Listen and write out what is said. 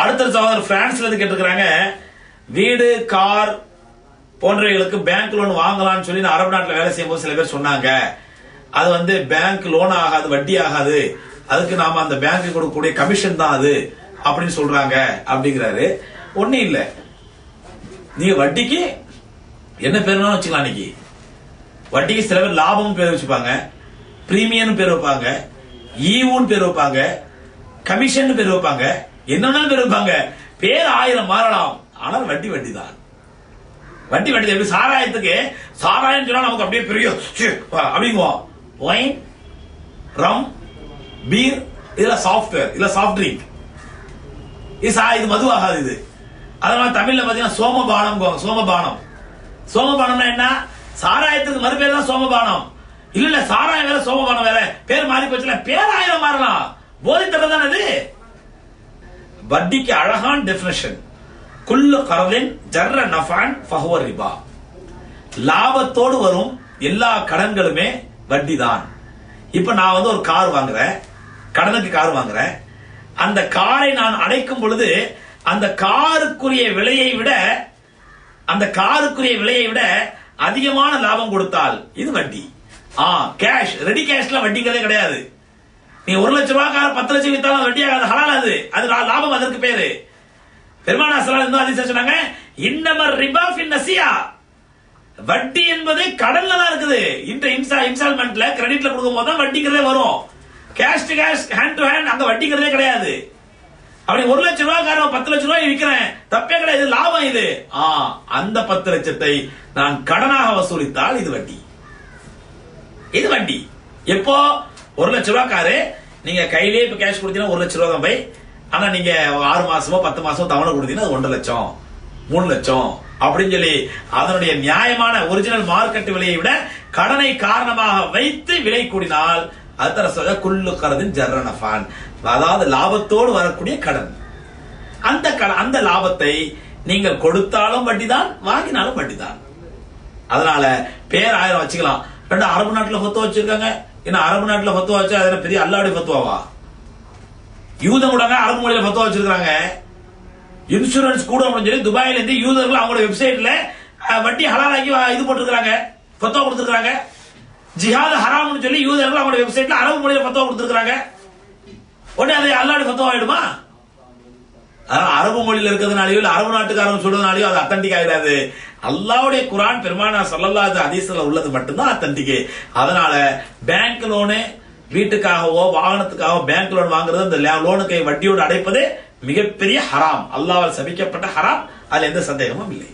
அடுத்த சகோதரர் பிரான்ஸ்ல இருந்து கேட்டிருக்கிறாங்க, வீடு கார் போன்றவைகளுக்கு பேங்க் லோன் வாங்கலாம்னு சொல்லி அரபு நாட்டில் வேலை செய்யும் போது சில பேர் சொன்னாங்க, அது பேங்க் லோன் ஆகாது, வட்டி ஆகாது, அதுக்கு நாம அந்த பேங்க் கொடுக்கக்கூடிய கமிஷன் தான் அது அப்படின்னு சொல்றாங்க அப்படிங்கிறாரு. ஒன்னும் இல்ல, நீங்க வட்டிக்கு என்ன பேர் வச்சுக்கலாம். அன்னைக்கு வட்டிக்கு சில பேர் லாபம் பேர் வச்சுப்பாங்க, பிரீமியம் பேர் வைப்பாங்க, ஈவுன்னு பேர் வைப்பாங்க, கமிஷன் பேர் வைப்பாங்க, என்னன்னு பேர் வைப்பாங்க. பேர் 1000 மாறலாம், ஆனால் வட்டி வட்டி தான். வட்டி வட்டி எப்படி சாராயத்துக்கு சாராயம் சொன்னா நமக்கு அப்படியே பெரிய அப்படிங்குவோம். ஒயின், ரம், பீர் இதெல்லாம் சாஃப்ட்வேர், இல்ல சாஃப்ட் ட்ரிங்க். இது மது ஆகாது. இது அதனால தமிழ்ல பாத்தீங்கன்னா சோமபானம். சோமபானம் சோமபானம்னா என்ன? சாராயத்துக்கு மறுபேர் தான் சோமபானம். இல்ல சாராயம் வேற சோமபானம் வேற, பேர் மாறி போச்சுல. பேர் 1000 மாறலாம், போதைத்தரம் தானே அது. வட்டிக்கு அழகான டெபினிஷன், குல்லு கர்தின் ஜர்ர நஃபான் ஃபஹுவ ரிபா. லாபத்தோடு வரும் எல்லா கடன்களுமே வட்டி தான். இப்ப நான் ஒரு கார் வாங்குறேன், கடனுக்கு கார் வாங்குறேன். அந்த காரை நான் அடைக்கும் பொழுது அந்த காருக்குரிய விலையை விட அதிகமான லாபம் கொடுத்தால் இது வட்டி. கேஷ், ரெடி கேஷ்ல வட்டிங்கிறதே கிடையாது. நீ 1 லட்சம் ரூபாய் கார் 10 லட்சம் வித்தாலும் வட்டி ஆகாது, ஹலால் அது லாபம். அதற்கு பேரு பெருமானா ஸல்லல்லாஹு அலைஹி வஸல்லம் சொன்னாங்க, இன்னமர் ரிபா ஃபின் நஸியா. வட்டி என்பது கடன்ல தான் இருக்குது. இன்ஸ்டால்மெண்ட்ல கிரெடிட்ல கொடுக்கும் போது தான் வட்டிங்கிறதே வரும். Cash to cash, hand to hand அங்க வட்டிங்கிறதே கிடையாது. அப்படி 1 லட்சம் ரூபாய் காரணம் 10 லட்சம் ரூபாய் விற்கிறேன், தப்பே கிடையாது, லாபம் இது. அந்த 10 லட்சத்தை நான் கடனாக வசூலித்தால் இது வட்டி. இது வட்டி. எப்போ 1 லட்சம் ரூபாய் காரு நீங்க கையிலேயே இப்ப கேஷ் கொடுத்தீங்கன்னா 1 லட்சம் ரூபாய் தான் போய். ஆனா நீங்க 6 மாசமோ 10 மாசமோ தவணை கொடுத்தீங்கன்னா 1.5 லட்சம் 3 லட்சம் அப்படின்னு சொல்லி அதனுடைய நியாயமான ஒரிஜினல் மார்க்கெட் விலையை விட கடனை காரணமாக வைத்து விலை கூடினால் அது குல்லு கர்தின் ஜர்ர நஃபான், அதாவது லாபத்தோடு வரக்கூடிய கடன். அந்த லாபத்தை நீங்கள் கொடுத்தாலும் வட்டிதான், வாங்கினாலும் வட்டிதான். அதனால பேர் 1000 வச்சுக்கலாம். ரெண்டு அரபு நாட்டுல ஃபத்வா வச்சிருக்காங்க. ஏன்னா அரபு நாட்டுல ஃபத்வா வச்சா அது பெரிய அல்லாஹ்வுடைய ஃபத்வாவா? யூதம் கூட அரபு மொழியில ஃபத்வா வச்சிருக்காங்க. இன்சூரன்ஸ் கூட சொல்லி துபாயில இருந்து யூதர்கள் அவங்களோட வெப்சைட்ல வட்டி ஹலாலாக்கி இது போட்டுருக்காங்க, ஃபத்வா கொடுத்திருக்காங்க. ஜிஹாத் ஹராம்னு சொல்லி யூதர்கள் அவங்களோட வெப்சைட்ல அரபு மொழியில ஃபத்வா கொடுத்திருக்காங்க. உடனே அது அல்லாஹ்வுடைய ஃபத்வா ஆயிடுமா? அரபு மொழியில இருக்கிறதுனாலயோ இல்ல அரபு நாட்டுக்காரங்க சொல்றதுனாலயோ அது அத்தன்டிக் ஆயிடாது. அல்லாஹ்வுடைய குர்ஆன் பெருமானா ஸல்லல்லாஹு அலைஹி ஹதீஸ்ல உள்ளது மட்டும்தான் அத்தன்டிக். அதனால பேங்க் லோனு, வீட்டுக்காகவோ வாகனத்துக்காகவோ பேங்க் லோன் வாங்குறது, அந்த லோனுக்கு வட்டியோடு அடைப்பது மிகப்பெரிய ஹராம், அல்லாஹ்வால் சபிக்கப்பட்ட ஹராம். அதுல எந்த சந்தேகமும் இல்லை.